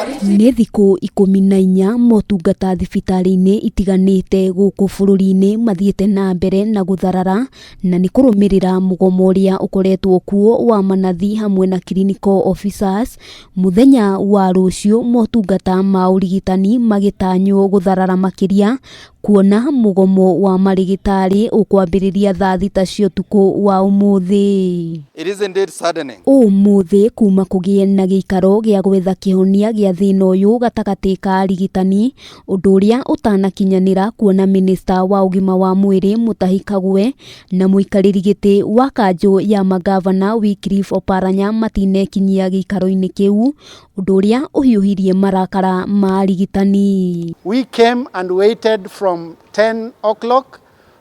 Nĩ thikũ 14 motungata thibitarĩ-inĩ itiganĩte gũkũ bũrũri-inĩ mathiĩte na mbere na gũtharara na nĩ kũrũmĩrĩra mũgomo ũrĩa ũkoretwo kuo wa manathi hamwe na clinical officers. Mũthenya wa rũciũ motungata ma ũrigitani magĩtanywo gũtharara makĩria, kuona mũgomo wa marigitari ũkwambĩrĩria thaa thita cia ũtukũ wa ũmũthĩ. It is indeed saddening. Ũmũthĩ kuma kũgĩe na gĩikaro gĩa gwetha kĩhonia gĩa thĩna ũyũ gatagatĩ ka arigitani, ũndũ ũrĩa ũtanakinyanĩra, kuona minista wa ũgima wa mwĩrĩ Mutahi Kagwe na mũikarĩri gĩtĩ wa kanjũ ya magavana Wycliffe Oparanya matinekinyia gĩikaro-inĩ kĩu, ũndũ ũrĩa ũhiũhirie marakara ma arigitani. We came and waited from 10 o'clock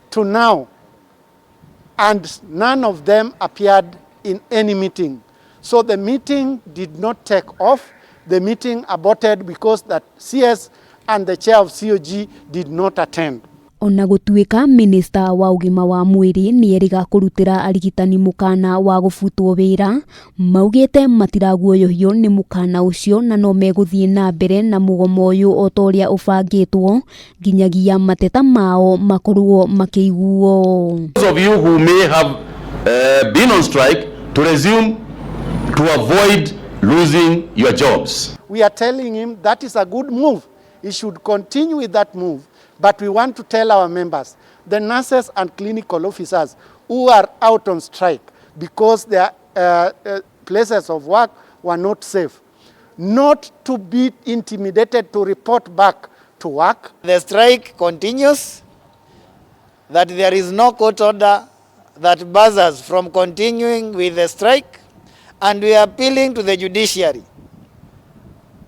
to now, and none of them appeared in any meeting. So the meeting did not take off. The meeting aborted because that CS and the chair of COG did not attend. Ona gũtuĩka minista wa ũgima wa mwĩrĩ nĩ eriga kũrutĩra arigitani mũkana wa gũbutwo wĩra, maugĩte matiraguoyohio nĩ mũkana ũcio na no megũthiĩ na mbere na mũgomo ũyũ o ta ũrĩa ũbangĩtwo nginyagia mateta mao makorwo makĩiguo. Those of you who may have been on strike to resume to avoid losing your jobs. We are telling him that is a good move. He should continue with that move. But we want to tell our members, the nurses and clinical officers who are out on strike because their places of work were not safe, not to be intimidated to report back to work. The strike continues, that there is no court order that bars us from continuing with the strike, and we are appealing to the judiciary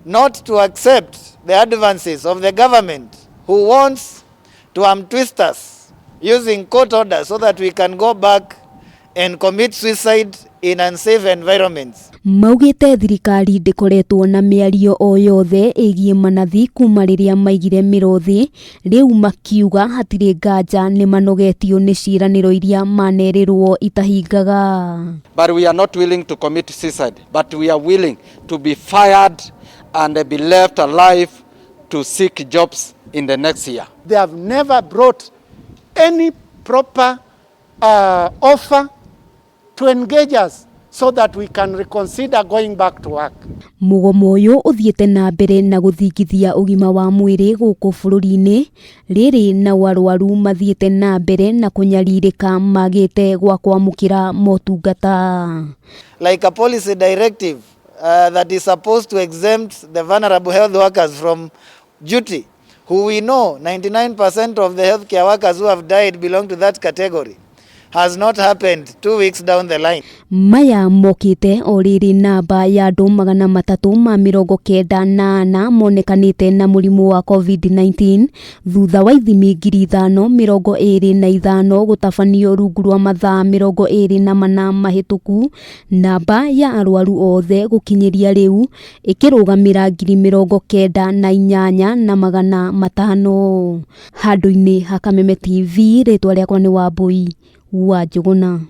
not to accept the advances of the government who wants to twist us using court orders so that we can go back and commit suicide in unsafe environments. Maugĩte thirikari ndĩkoretwo na mĩario o yothe ĩgiĩ manathi kuma rĩrĩa maigire mĩrothi, rĩu makiuga hatirĩ nganja nĩ manogetio nĩ ciĩranĩro iria manerĩrwo itahingaga. But we are not willing to commit suicide, but we are willing to be fired and be left alive to seek jobs in the next year. They have never brought any proper offer to engage us so that we can reconsider going back to work. Mũgomo ũyũ ũthiĩte na mbere na gũthingithia ũgima wa mwĩrĩ gũkũ bũrũri-inĩ, rĩrĩ na warwaru mathiĩte na mbere na kũnyarirĩka magĩte gwa kwamũkĩra motungata. Like a policy directive that is supposed to exempt the vulnerable health workers from duty, who we know 99% of the healthcare workers who have died belong to that category, has not happened 2 weeks down the line. Maya mokĩte o rĩrĩ namba ya andũ 394 monekanĩte na mũrimũ wa COVID-19 thutha wa ithimi 525 gũtabanio rungu rwa mathaa 24 mahĩtũku, namba ya arwaru othe gũkinyĩria rĩu ĩkĩrũgamĩra 98,500. Handũ-inĩ ha Kameme TV, rĩtwa rĩakwa nĩ Wambui wa Njũgũna.